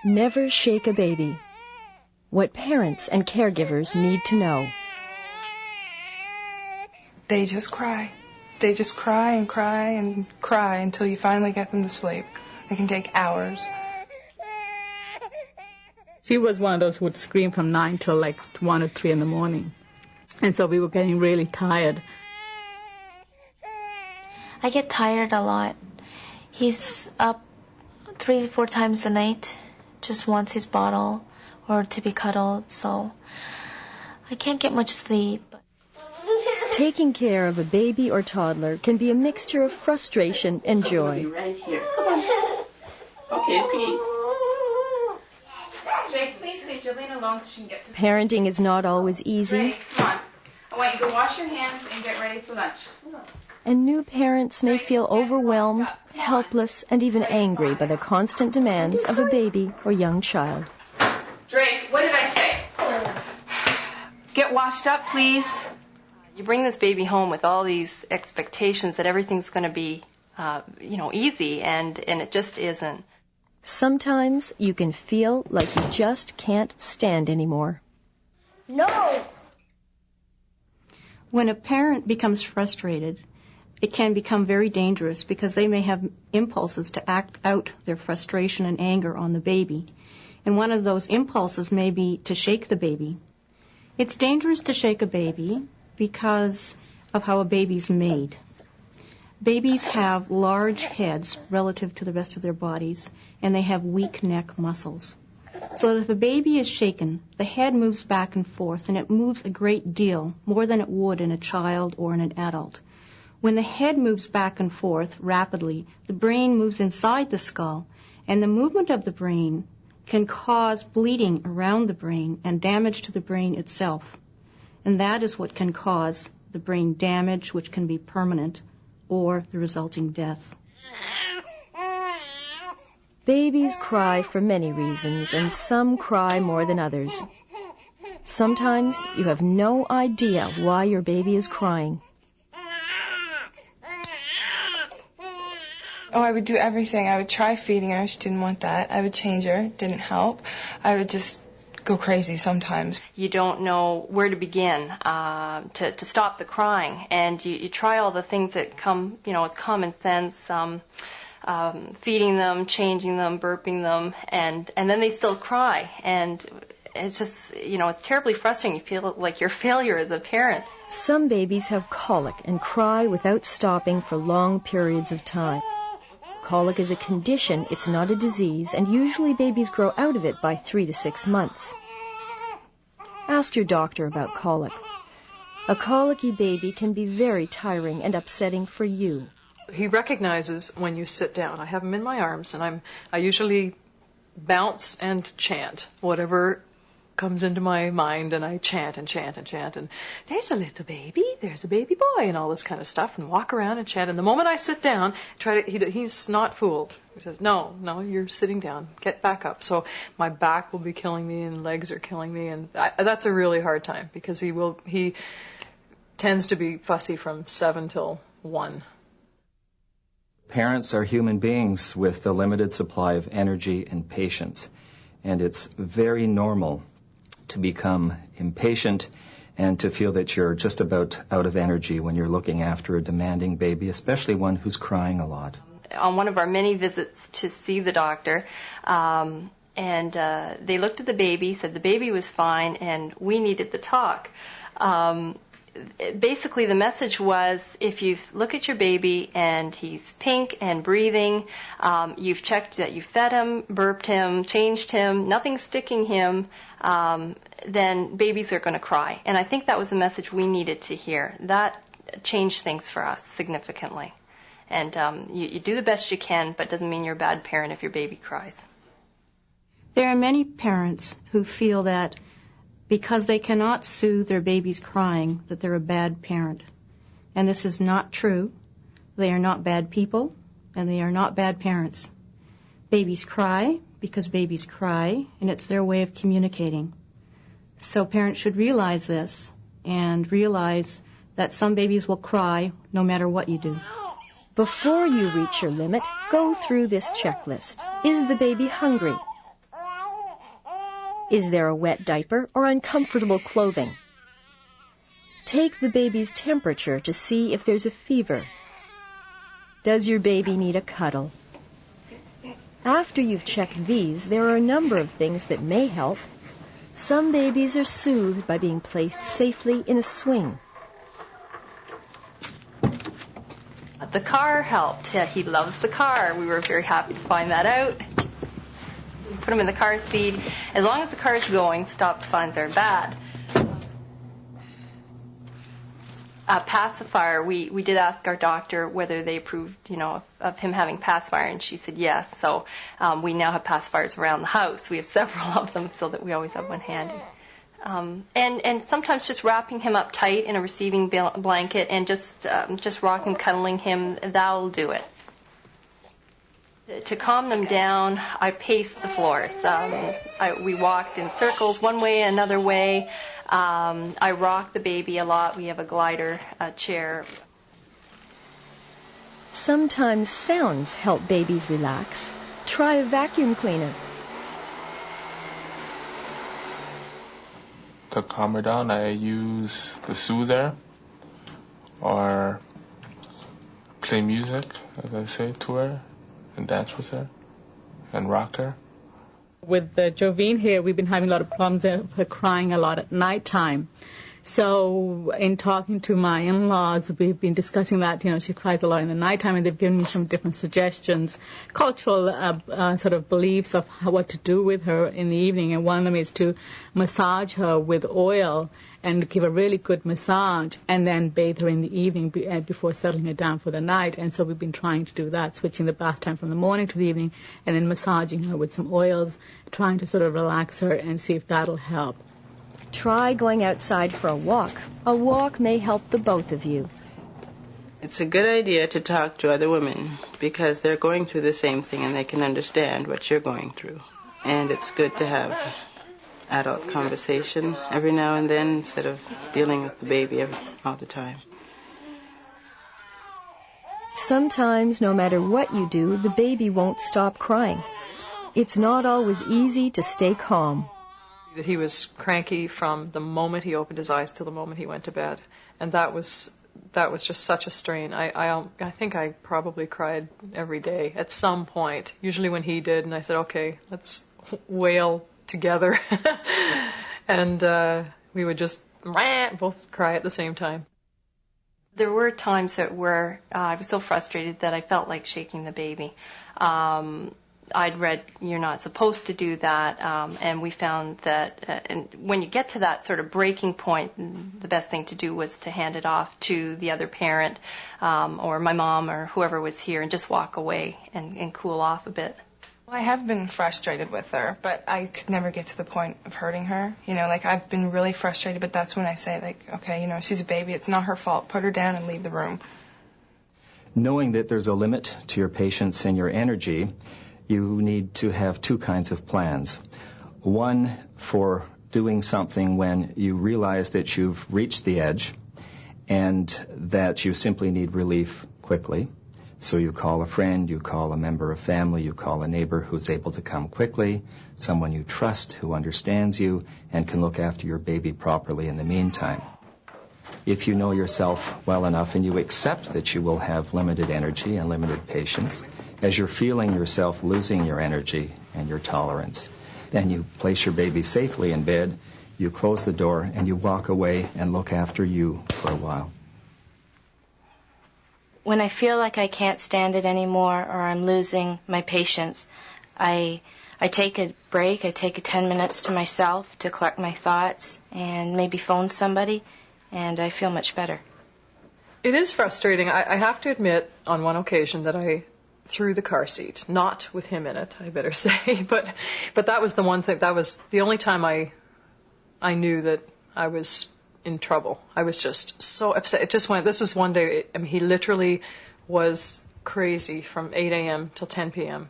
Never shake a baby. What parents and caregivers need to know. They just cry. They just cry and cry and cry until you finally get them to sleep. It can take hours. She was one of those who would scream from 9 till like 1 or 3 in the morning. And so we were getting really tired. I get tired a lot. He's up 3-4 times a night, just wants his bottle or to be cuddled, so I can't get much sleep. Taking care of a baby or toddler can be a mixture of frustration and joy. Right here. Come on. Okay, Pete. Jake, please leave Jolene alone so she can get to sleep. Parenting is not always easy. Jake, come on. I want you to wash your hands and get ready for lunch. And new parents may feel overwhelmed, helpless, and even angry by the constant demands of a baby or young child. Drake, what did I say? Get washed up, please. You bring this baby home with all these expectations that everything's going to be, easy, and it just isn't. Sometimes you can feel like you just can't stand anymore. No! When a parent becomes frustrated, it can become very dangerous because they may have impulses to act out their frustration and anger on the baby. And one of those impulses may be to shake the baby. It's dangerous to shake a baby because of how a baby's made. Babies have large heads relative to the rest of their bodies, and they have weak neck muscles. So that if a baby is shaken, the head moves back and forth, and it moves a great deal, more than it would in a child or in an adult. When the head moves back and forth rapidly, the brain moves inside the skull, and the movement of the brain can cause bleeding around the brain and damage to the brain itself. And that is what can cause the brain damage, which can be permanent, or the resulting death. Babies cry for many reasons, and some cry more than others. Sometimes you have no idea why your baby is crying. Oh, I would do everything. I would try feeding her. She didn't want that. I would change her. Didn't help. I would just go crazy sometimes. You don't know where to begin to stop the crying, and you try all the things that come, with common sense, feeding them, changing them, burping them, and then they still cry, and it's just, it's terribly frustrating. You feel like your failure as a parent. Some babies have colic and cry without stopping for long periods of time. Colic is a condition, it's not a disease, and usually babies grow out of it by 3 to 6 months. Ask your doctor about colic. A colicky baby can be very tiring and upsetting for you. He recognizes when you sit down. I have him in my arms, and I usually bounce and chant whatever comes into my mind, and I chant and chant and chant, and there's a little baby, there's a baby boy, and all this kind of stuff, and walk around and chant. And the moment I sit down, he's not fooled. He says, no, you're sitting down, get back up. So my back will be killing me, and legs are killing me, and that's a really hard time, because he tends to be fussy from 7 till 1. Parents are human beings with a limited supply of energy and patience, and it's very normal to become impatient and to feel that you're just about out of energy when you're looking after a demanding baby, especially one who's crying a lot. On one of our many visits to see the doctor, and they looked at the baby, said the baby was fine, and we needed the talk. Basically, the message was, if you look at your baby and he's pink and breathing, you've checked that you fed him, burped him, changed him, nothing's sticking him, then babies are going to cry. And I think that was the message we needed to hear. That changed things for us significantly. And you do the best you can, but it doesn't mean you're a bad parent if your baby cries. There are many parents who feel that because they cannot soothe their baby's crying, that they're a bad parent. And this is not true. They are not bad people, and they are not bad parents. Babies cry because babies cry, and it's their way of communicating. So parents should realize this, and realize that some babies will cry no matter what you do. Before you reach your limit, go through this checklist. Is the baby hungry? Is there a wet diaper or uncomfortable clothing? Take the baby's temperature to see if there's a fever. Does your baby need a cuddle? After you've checked these, there are a number of things that may help. Some babies are soothed by being placed safely in a swing. The car helped. Yeah, he loves the car. We were very happy to find that out. Put him in the car seat. As long as the car is going, stop signs are bad. Pacifier, we did ask our doctor whether they approved, of him having pacifier, and she said yes. So we now have pacifiers around the house. We have several of them so that we always have one handy. And sometimes just wrapping him up tight in a receiving blanket and just rocking, cuddling him, that'll do it. To calm them down, I paced the floors. We walked in circles, one way, another way. I rock the baby a lot. We have a glider, a chair. Sometimes sounds help babies relax. Try a vacuum cleaner. To calm her down, I use the soother or play music, as I say, to her and dance with her and rock her. With Jovine here, we've been having a lot of problems of her crying a lot at nighttime. So in talking to my in-laws, we've been discussing that, she cries a lot in the nighttime, and they've given me some different suggestions, cultural sort of beliefs of what to do with her in the evening. And one of them is to massage her with oil and give a really good massage and then bathe her in the evening before settling her down for the night. And so we've been trying to do that, switching the bath time from the morning to the evening and then massaging her with some oils, trying to sort of relax her and see if that'll help. Try going outside for a walk. A walk may help the both of you. It's a good idea to talk to other women because they're going through the same thing and they can understand what you're going through. And it's good to have adult conversation every now and then instead of dealing with the baby all the time. Sometimes, no matter what you do, the baby won't stop crying. It's not always easy to stay calm. That he was cranky from the moment he opened his eyes till the moment he went to bed, and that was just such a strain. I think I probably cried every day at some point, usually when he did, and I said, okay, let's wail together. And we would just both cry at the same time. There were times where I was so frustrated that I felt like shaking the baby. I'd read you're not supposed to do that, and we found that and when you get to that sort of breaking point, the best thing to do was to hand it off to the other parent or my mom or whoever was here and just walk away and cool off a bit. I have been frustrated with her, but I could never get to the point of hurting her. I've been really frustrated, but that's when I say, okay, she's a baby. It's not her fault. Put her down and leave the room. Knowing that there's a limit to your patience and your energy, you need to have two kinds of plans. One for doing something when you realize that you've reached the edge and that you simply need relief quickly. So you call a friend, you call a member of family, you call a neighbor who's able to come quickly, someone you trust who understands you and can look after your baby properly in the meantime. If you know yourself well enough and you accept that you will have limited energy and limited patience, as you're feeling yourself losing your energy and your tolerance, then you place your baby safely in bed, you close the door, and you walk away and look after you for a while. When I feel like I can't stand it anymore or I'm losing my patience, I take a break. I take 10 minutes to myself to collect my thoughts and maybe phone somebody, and I feel much better. It is frustrating. I have to admit, on one occasion that I threw the car seat, not with him in it, I better say, but that was the one thing, that was the only time I knew that I was in trouble. I was just so upset. It just went, this was one day, he literally was crazy from 8 a.m. till 10 p.m.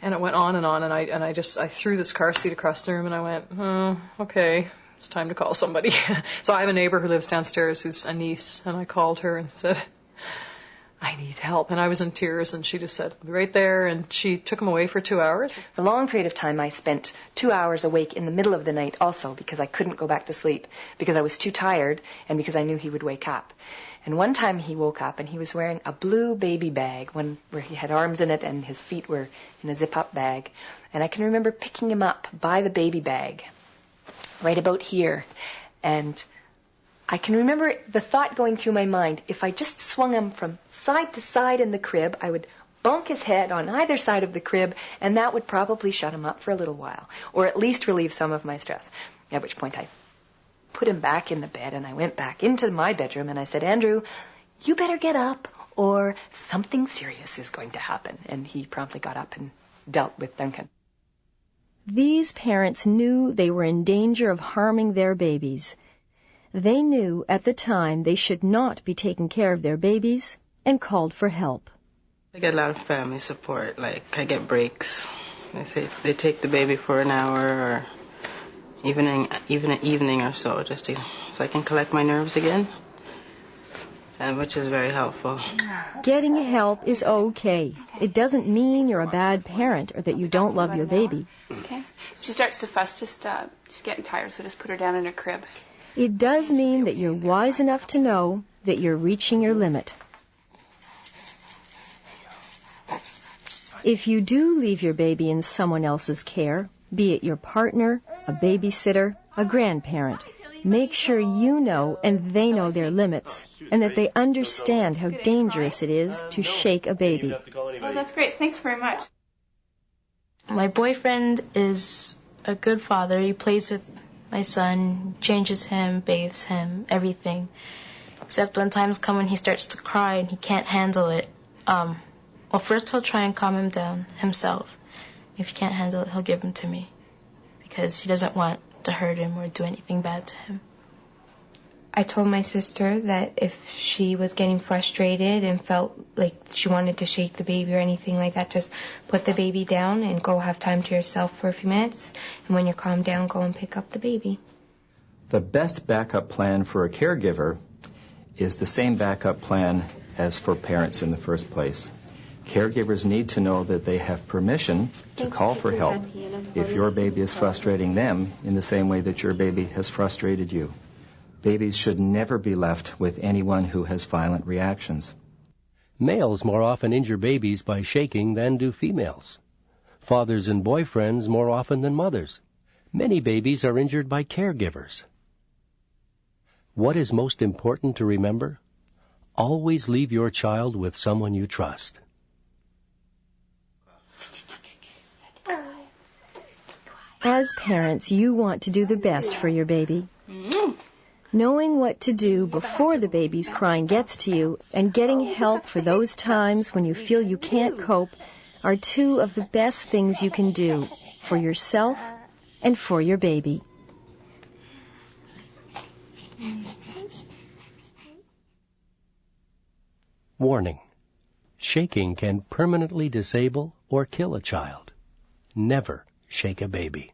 And it went on, and I threw this car seat across the room, and I went, okay, it's time to call somebody. So I have a neighbor who lives downstairs who's a niece, and I called her and said, I need help. And I was in tears, and she just said, I'll be right there. And she took him away for 2 hours. For a long period of time, I spent 2 hours awake in the middle of the night also because I couldn't go back to sleep, because I was too tired and because I knew he would wake up. And one time he woke up and he was wearing a blue baby bag, one where he had arms in it and his feet were in a zip-up bag. And I can remember picking him up by the baby bag, right about here. And I can remember the thought going through my mind, if I just swung him from side to side in the crib, I would bonk his head on either side of the crib, and that would probably shut him up for a little while, or at least relieve some of my stress. At which point I put him back in the bed, and I went back into my bedroom, and I said, Andrew, you better get up, or something serious is going to happen. And he promptly got up and dealt with Duncan. These parents knew they were in danger of harming their babies. They knew at the time they should not be taking care of their babies and called for help. I get a lot of family support. Like, I get breaks. They say they take the baby for an hour or even an evening or so, so I can collect my nerves again, and which is very helpful. Getting help is okay. It doesn't mean you're a bad parent or that you don't love your baby. Okay. If she starts to fuss, she's getting tired, so just put her down in her crib. It does mean that you're wise enough to know that you're reaching your limit. If you do leave your baby in someone else's care, be it your partner, a babysitter, a grandparent, make sure you know and they know their limits, and that they understand how dangerous it is to shake a baby. Oh, that's great. Thanks very much. My boyfriend is a good father. He plays with my son, changes him, bathes him, everything. Except when times come when he starts to cry and he can't handle it. Well, first he'll try and calm him down himself. If he can't handle it, he'll give him to me, because he doesn't want to hurt him or do anything bad to him. I told my sister that if she was getting frustrated and felt like she wanted to shake the baby or anything like that, just put the baby down and go have time to yourself for a few minutes. And when you're calmed down, go and pick up the baby. The best backup plan for a caregiver is the same backup plan as for parents in the first place. Caregivers need to know that they have permission to call for help if your baby is frustrating them in the same way that your baby has frustrated you. Babies should never be left with anyone who has violent reactions. Males more often injure babies by shaking than do females. Fathers and boyfriends more often than mothers. Many babies are injured by caregivers. What is most important to remember? Always leave your child with someone you trust. As parents, you want to do the best for your baby. Knowing what to do before the baby's crying gets to you and getting help for those times when you feel you can't cope are two of the best things you can do for yourself and for your baby. Warning: shaking can permanently disable or kill a child. Never shake a baby.